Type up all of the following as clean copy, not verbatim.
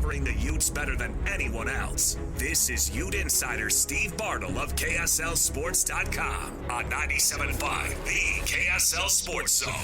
covering the Utes better than anyone else. This is Ute Insider Steve Bartle of KSLSports.com on 97.5, the KSL Sports Zone.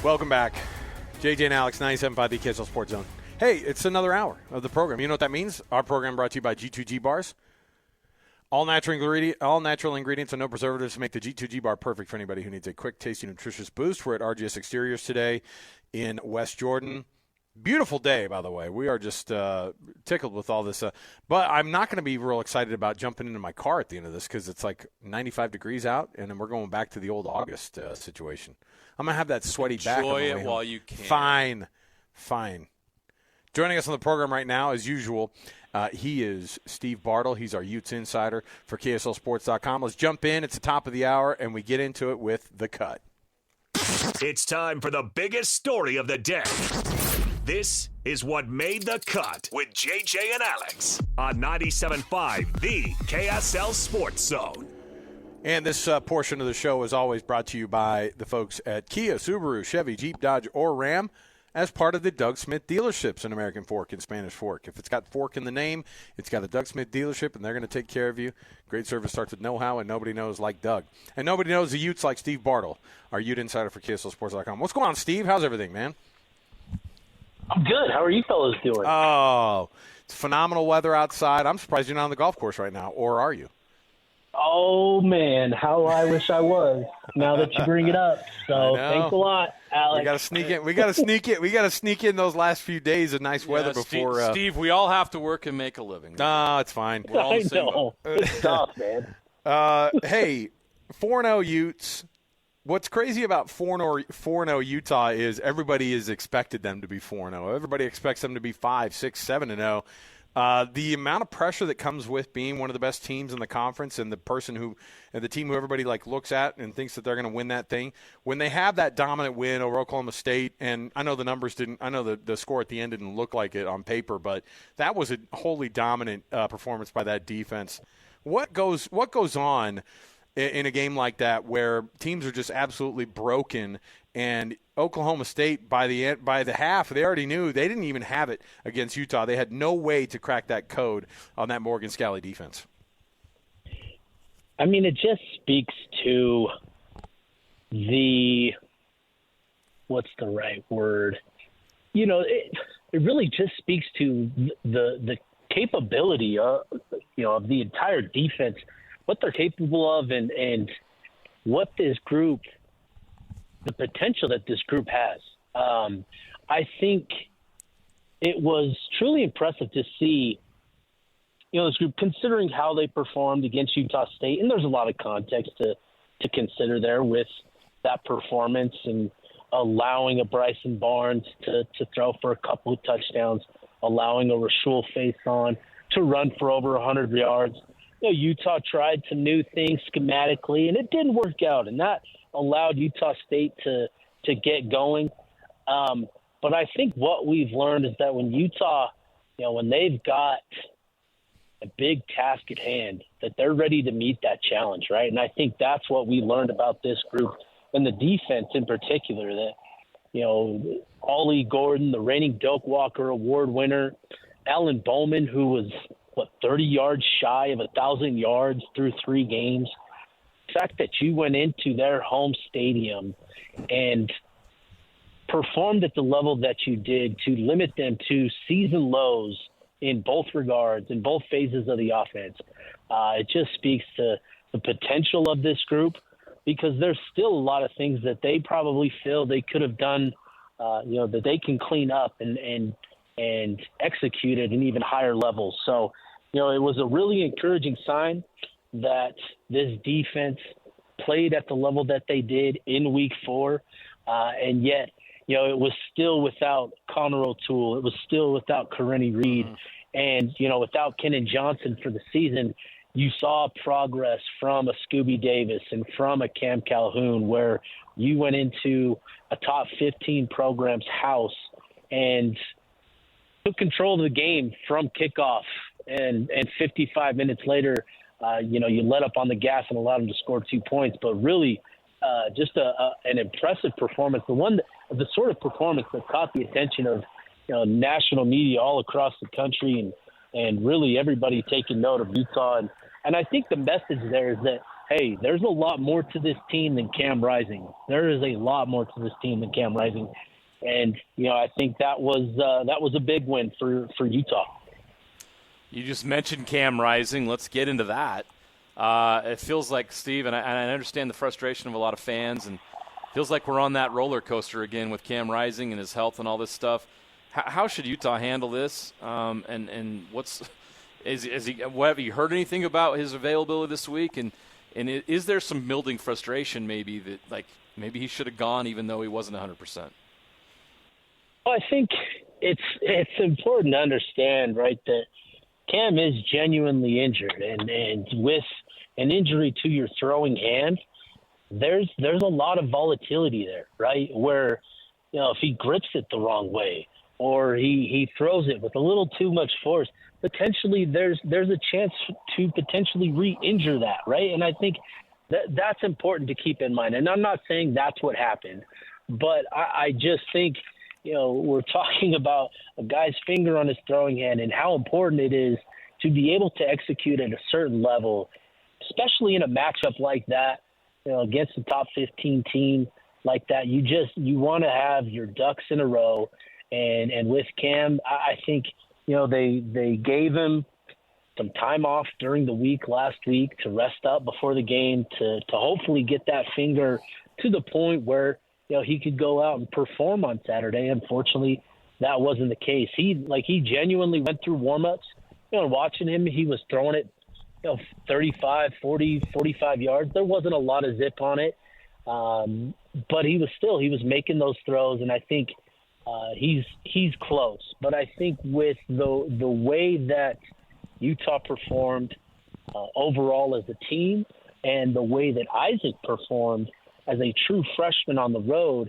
Welcome back. JJ and Alex, 97.5, the KSL Sports Zone. Hey, it's another hour of the program. You know what that means? Our program brought to you by G2G Bars. All natural ingredients and no preservatives make the G2G Bar perfect for anybody who needs a quick, tasty, nutritious boost. We're at RGS Exteriors today in West Jordan. Beautiful day, by the way. We are just tickled with all this. But I'm not going to be real excited about jumping into my car at the end of this because it's like 95 degrees out, and then we're going back to the old August situation. I'm going to have that sweaty back. Enjoy it while you can. Fine. Joining us on the program right now, as usual, he is Steve Bartle. He's our Utes Insider for KSLSports.com. Let's jump in. It's the top of the hour, and we get into it with The Cut. It's time for the biggest story of the day. This is what made the cut with JJ and Alex on 97.5, the KSL Sports Zone. And this portion of the show is always brought to you by the folks at Kia, Subaru, Chevy, Jeep, Dodge, or Ram as part of the Doug Smith dealerships in American Fork and Spanish Fork. If it's got Fork in the name, it's got a Doug Smith dealership, and they're going to take care of you. Great service starts with know-how, and nobody knows like Doug. And nobody knows the Utes like Steve Bartle, our Ute Insider for KSLSports.com. What's going on, Steve? How's everything, man? I'm good. How are you fellas doing? Oh, it's phenomenal weather outside. I'm surprised you're not on the golf course right now, or are you? Oh, man, how I wish I was now that you bring it up. So thanks a lot, Alex. We got to sneak in. We got to sneak in those last few days of nice weather before. Steve, we all have to work and make a living. No, it's fine. We're all I know. It's tough, man. Hey, 4-0 Utes. What's crazy about 4-0 Utah is everybody has expected them to be 4-0. Everybody expects them to be 5, 6, 7-0. The amount of pressure that comes with being one of the best teams in the conference and the team who everybody looks at and thinks that they're going to win that thing, when they have that dominant win over Oklahoma State, and I know the numbers the score at the end didn't look like it on paper, but that was a wholly dominant performance by that defense. What goes on in a game like that where teams are just absolutely broken, and Oklahoma State by the half, they already knew they didn't even have it against Utah. They had no way to crack that code on that Morgan Scalley defense. I mean, it just speaks to what's the right word? You know, it really just speaks to the capability of the entire defense, what they're capable of, and what this group, the potential that this group has. I think it was truly impressive to see, this group, considering how they performed against Utah State. And there's a lot of context to consider there with that performance and allowing a Bryson Barnes to throw for a couple of touchdowns, allowing a Rashul Faison to run for over 100 yards. Utah tried some new things schematically, and it didn't work out, and that allowed Utah State to get going. But I think what we've learned is that when Utah, when they've got a big task at hand, that they're ready to meet that challenge, right? And I think that's what we learned about this group and the defense in particular, that, Ollie Gordon, the reigning Doak Walker Award winner, Alan Bowman, who was, 30 yards shy of 1,000 yards through 3 games. The fact that you went into their home stadium and performed at the level that you did to limit them to season lows in both regards, in both phases of the offense, it just speaks to the potential of this group, because there's still a lot of things that they probably feel they could have done, that they can clean up and execute at an even higher level. So, it was a really encouraging sign that this defense played at the level that they did in week 4. And yet, it was still without Connor O'Toole. It was still without Karenni Reed. And, without Kenan Johnson for the season, you saw progress from a Scooby Davis and from a Cam Calhoun, where you went into a top 15 program's house and took control of the game from kickoff, and 55 minutes later you let up on the gas and allowed them to score 2 points, but really just an impressive performance. The sort of performance that caught the attention of national media all across the country and really everybody taking note of Utah. And I think the message there is that, hey, there's a lot more to this team than Cam Rising. There is a lot more to this team than Cam Rising. And, I think that was a big win for Utah. You just mentioned Cam Rising. Let's get into that. It feels like, Steve, and I understand the frustration of a lot of fans, and it feels like we're on that roller coaster again with Cam Rising and his health and all this stuff. How should Utah handle this? And have you heard anything about his availability this week? And is there some building frustration maybe that maybe he should have gone even though he wasn't 100%? Well, I think it's important to understand, right, that Cam is genuinely injured, and with an injury to your throwing hand, there's a lot of volatility there, right? Where if he grips it the wrong way or he throws it with a little too much force, potentially there's a chance to potentially re-injure that, right? And I think that's important to keep in mind. And I'm not saying that's what happened, but I just think we're talking about a guy's finger on his throwing hand and how important it is to be able to execute at a certain level, especially in a matchup like that, against a top 15 team like that. You want to have your ducks in a row. And with Cam, I think, they gave him some time off during the week last week to rest up before the game to hopefully get that finger to the point where, he could go out and perform on Saturday. Unfortunately, that wasn't the case. He genuinely went through warm-ups. Watching him, he was throwing it, 35, 40, 45 yards. There wasn't a lot of zip on it. But he was making those throws, and I think he's close. But I think with the way that Utah performed overall as a team and the way that Isaac performed as a true freshman on the road,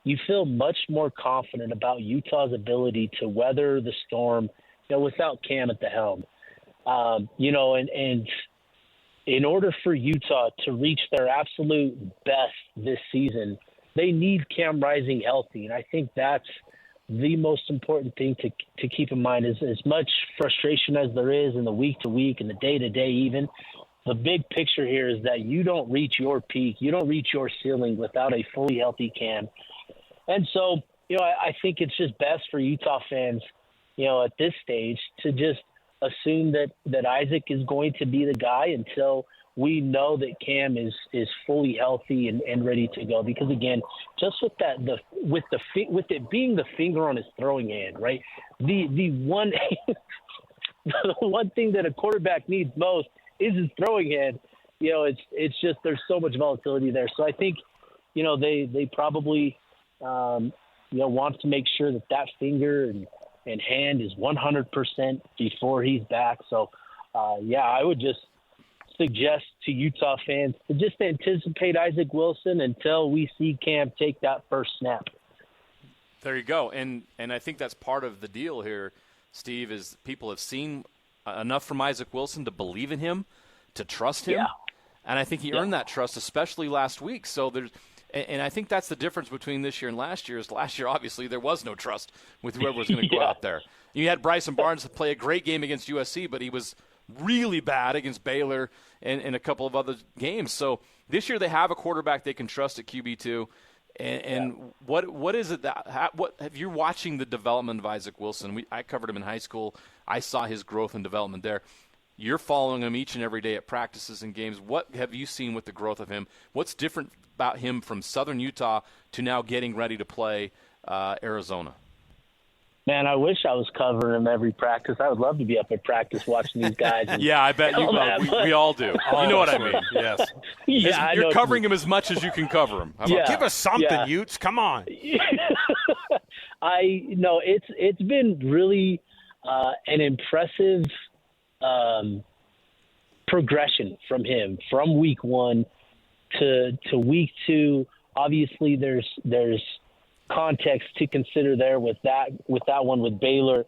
you feel much more confident about Utah's ability to weather the storm, without Cam at the helm. And in order for Utah to reach their absolute best this season, they need Cam Rising healthy. And I think that's the most important thing to keep in mind. Is as much frustration as there is in the week-to-week and the day-to-day even, the big picture here is that you don't reach your peak, you don't reach your ceiling without a fully healthy Cam. And so, I think it's just best for Utah fans, at this stage to just assume that Isaac is going to be the guy until we know that Cam is fully healthy and ready to go. Because again, just with that, with it being the finger on his throwing hand, right? The one the one thing that a quarterback needs most is his throwing hand. It's just there's so much volatility there. So I think they probably want to make sure that finger and hand is 100% before he's back. So I would just suggest to Utah fans to just anticipate Isaac Wilson until we see Cam take that first snap. There you go. And I think that's part of the deal here, Steve, is people have seen enough from Isaac Wilson to believe in him, to trust him. Yeah. And I think he earned that trust, especially last week. So and I think that's the difference between this year and last year. Is last year, obviously, there was no trust with whoever was going to go out there. You had Bryson Barnes play a great game against USC, but he was really bad against Baylor and a couple of other games. So this year they have a quarterback they can trust at QB2. And what is it if you're watching the development of Isaac Wilson? I covered him in high school. I saw his growth and development there. You're following him each and every day at practices and games. What have you seen with the growth of him? What's different about him from Southern Utah to now getting ready to play Arizona? Man, I wish I was covering him every practice. I would love to be up at practice watching these guys. Yeah, I bet you will. We all do. You know what I mean. Yes. Yeah, you're covering him as much as you can cover him. Give us something, Utes. Come on. It's been really an impressive progression from him from week one to week two. Obviously, there's context to consider there with that one with Baylor.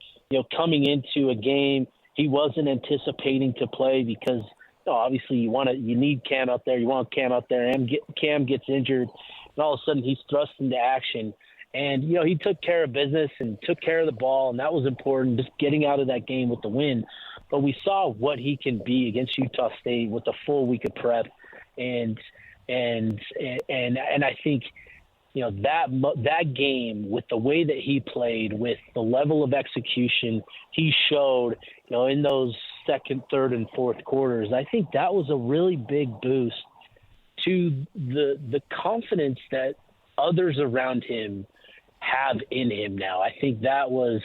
Coming into a game he wasn't anticipating to play because obviously you need Cam out there. You want Cam out there, and Cam gets injured, and all of a sudden he's thrust into action. And, he took care of business and took care of the ball, and that was important, just getting out of that game with the win. But we saw what he can be against Utah State with a full week of prep. And I think, that game, with the way that he played, with the level of execution he showed, in those second, third, and fourth quarters, I think that was a really big boost to the confidence that others around him have in him now. I think that was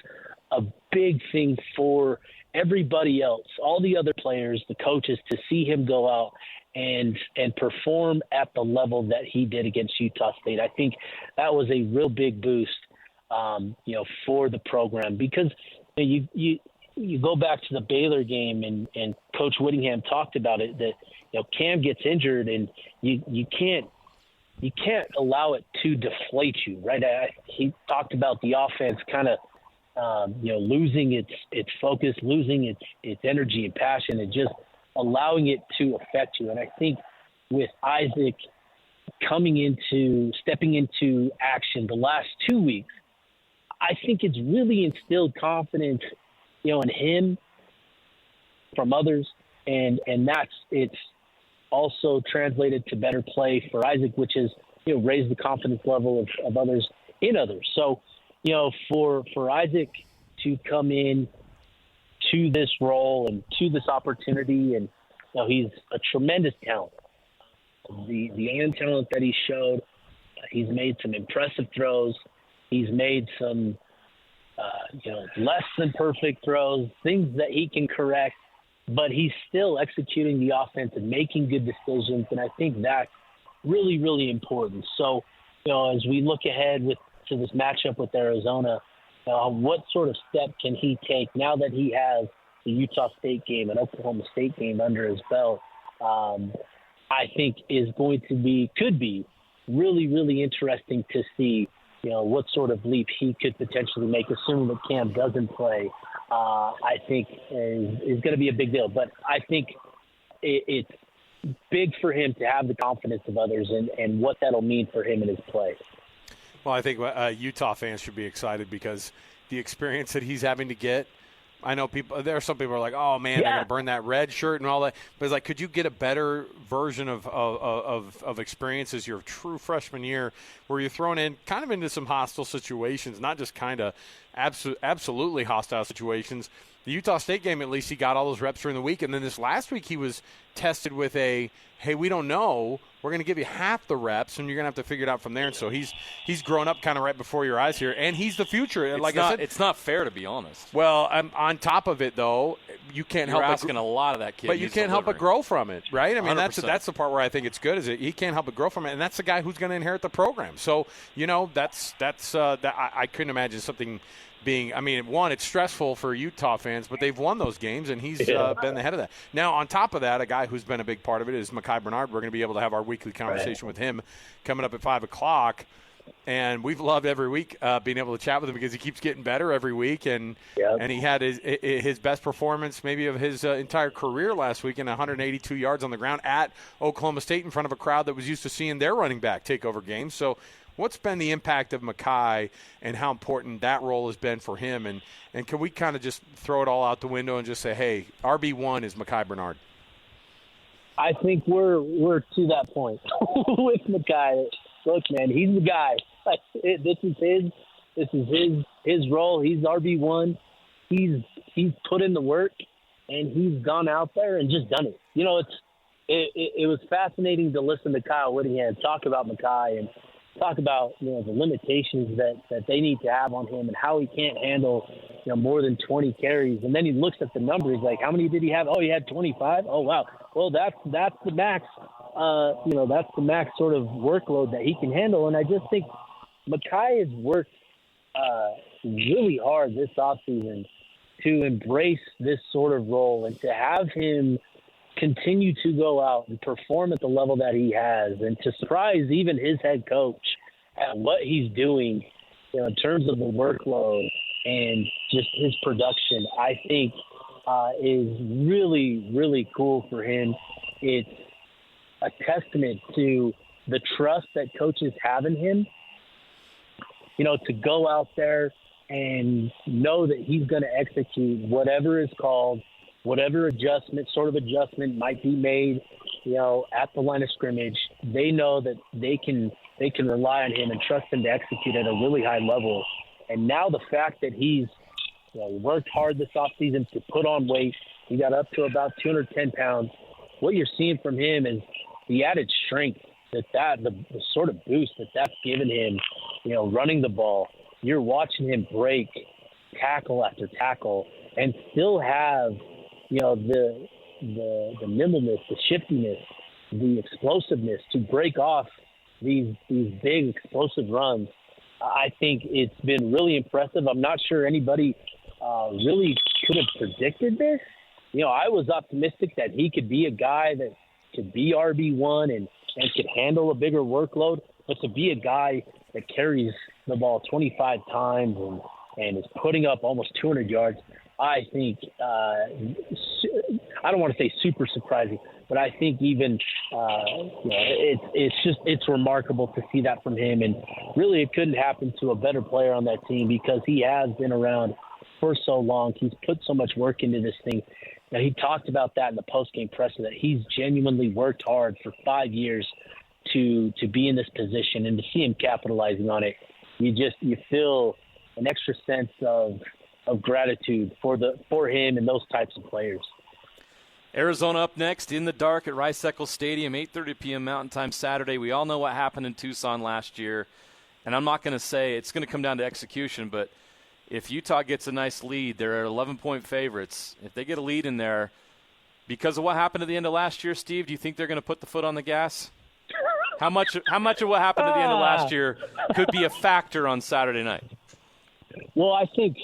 a big thing for everybody else, all the other players, the coaches, to see him go out and perform at the level that he did against Utah State. I think that was a real big boost, for the program, because you go back to the Baylor game, and Coach Whittingham talked about it, that Cam gets injured, and you can't allow it to deflate you, right? He talked about the offense kind of losing its focus, losing its energy and passion, and just allowing it to affect you. And I think with Isaac stepping into action the last 2 weeks, I think it's really instilled confidence, in him from others, and it's also translated to better play for Isaac, which has raised the confidence level of others in others. So, for Isaac to come in to this role and to this opportunity, and he's a tremendous talent. The young talent that he showed, he's made some impressive throws. He's made some less than perfect throws, things that he can correct, but he's still executing the offense and making good decisions, and I think that's really, really important. So, as we look ahead to this matchup with Arizona, what sort of step can he take now that he has the Utah State game and Oklahoma State game under his belt? I think could be really, really interesting to see, what sort of leap he could potentially make, assuming that Cam doesn't play. I think is going to be a big deal. But I think it's big for him to have the confidence of others and what that'll mean for him in his play. Well, I think Utah fans should be excited because the experience that he's having to get. I know there are some people who are like, oh, man, they're going to burn that red shirt and all that. But it's like, could you get a better version of experiences your true freshman year where you're thrown in kind of into some hostile situations, not just kind of absolutely hostile situations. The Utah State game, at least he got all those reps during the week. And then this last week he was tested with hey, we don't know. We're going to give you half the reps, and you're going to have to figure it out from there. And so he's grown up kind of right before your eyes here, and he's the future. I said, it's not fair, to be honest. Well, on top of it, though, you can't You're help asking a lot of that kid. But you can't help but grow from it, right? I mean, 100%. that's the part where I think it's good, is that he can't help but grow from it, and that's the guy who's going to inherit the program. So, I couldn't imagine something being, one, it's stressful for Utah fans, but they've won those games, and he's been the head of that. Now, on top of that, a guy who's been a big part of it is Micah Bernard. We're going to be able to have our weekly conversation with him coming up at 5 o'clock, and we've loved every week being able to chat with him because he keeps getting better every week, and he had his best performance maybe of his entire career last week in 182 yards on the ground at Oklahoma State in front of a crowd that was used to seeing their running back take over games. So what's been the impact of Micah and how important that role has been for him? And can we kind of just throw it all out the window and just say, hey, RB1 is Micah Bernard? I think we're to that point with Micah. Look, man, he's the guy. This is his role. He's RB1. He's put in the work, and he's gone out there and just done it. It was fascinating to listen to Kyle Whittingham talk about Micah and talk about the limitations that they need to have on him and how he can't handle more than 20 carries. And then he looks at the numbers like, how many did he have? Oh, he had 25. Oh, wow. Well, that's the max. That's the max sort of workload that he can handle. And I just think Micah has worked really hard this offseason to embrace this sort of role and to have him continue to go out and perform at the level that he has, and to surprise even his head coach at what he's doing, in terms of the workload and just his production. I think is really, really cool for him. It's a testament to the trust that coaches have in him, to go out there and know that he's going to execute whatever is called, whatever sort of adjustment might be made, at the line of scrimmage. They know that they can rely on him and trust him to execute at a really high level. And now the fact that he's worked hard this offseason to put on weight, he got up to about 210 pounds. What you're seeing from him is the added strength the sort of boost that's given him, running the ball. You're watching him break tackle after tackle and still have, the nimbleness, the shiftiness, the explosiveness to break off these big explosive runs. I think it's been really impressive. I'm not sure anybody really could have predicted this. I was optimistic that he could be a guy that could be RB1 and could handle a bigger workload, but to be a guy that carries the ball 25 times and is putting up almost 200 yards, I think I don't want to say super surprising, but I think even it's remarkable to see that from him. And really, it couldn't happen to a better player on that team because he has been around for so long. He's put so much work into this thing. Now, he talked about that in the post-game presser, that he's genuinely worked hard for 5 years to be in this position, and to see him capitalizing on it, you feel an extra sense of gratitude for him and those types of players. Arizona up next in the dark at Rice-Eccles Stadium, 8:30 p.m. Mountain Time Saturday. We all know what happened in Tucson last year, and I'm not going to say it's going to come down to execution, but if Utah gets a nice lead, they're 11-point favorites. If they get a lead in there, because of what happened at the end of last year, Steve, do you think they're going to put the foot on the gas? How much of what happened at the end of last year could be a factor on Saturday night? Well, I think,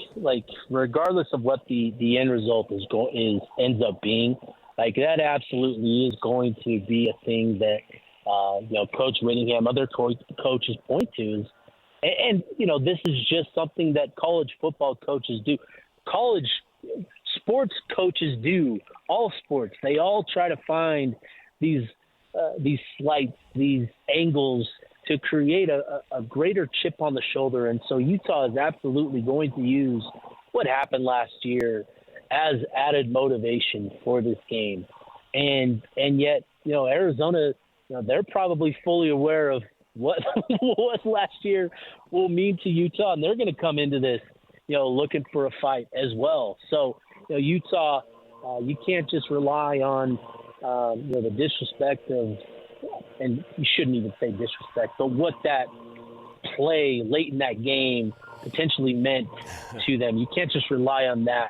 regardless of what the end result ends up being, that absolutely is going to be a thing that Coach Whittingham, other coaches point to. And this is just something that college football coaches do. College sports coaches do. All sports. They all try to find these slights, these angles to create a greater chip on the shoulder. And so Utah is absolutely going to use what happened last year as added motivation for this game. And yet, Arizona, they're probably fully aware of what last year will mean to Utah, and they're going to come into this, looking for a fight as well. So, Utah, you can't just rely on, the disrespect of, and you shouldn't even say disrespect, but what that play late in that game potentially meant to them. You can't just rely on that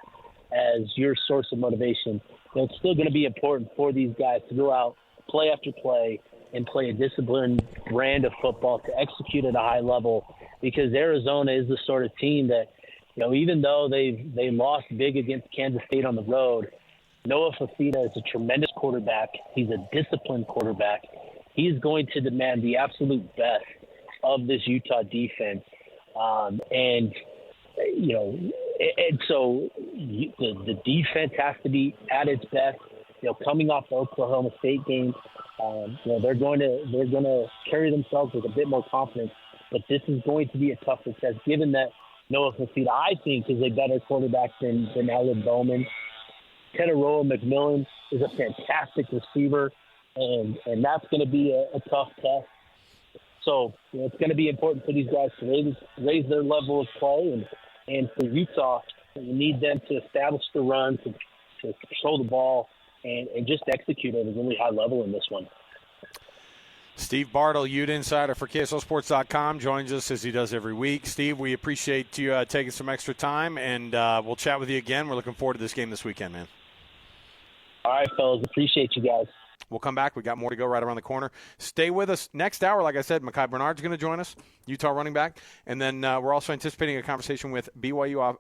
as your source of motivation. It's still going to be important for these guys to go out, play after play, and play a disciplined brand of football to execute at a high level, because Arizona is the sort of team that, even though they lost big against Kansas State on the road, Noah Fafita is a tremendous quarterback. He's a disciplined quarterback. He's going to demand the absolute best of this Utah defense. And so the defense has to be at its best. Coming off the Oklahoma State game, they're going to carry themselves with a bit more confidence. But this is going to be a tougher test, given that Noah Fafita, I think, is a better quarterback than Allen Bowman. Teteroa McMillan is a fantastic receiver, and that's going to be a tough test. So it's going to be important for these guys to raise their level of play, and for Utah, you need them to establish the run, to control the ball, and just execute at a really high level in this one. Steve Bartle, Utes Insider for KSLSports.com, joins us as he does every week. Steve, we appreciate you taking some extra time, and we'll chat with you again. We're looking forward to this game this weekend, man. All right, fellas. Appreciate you guys. We'll come back. We got more to go right around the corner. Stay with us. Next hour, like I said, Micah Bernard's going to join us, Utah running back. And then we're also anticipating a conversation with BYU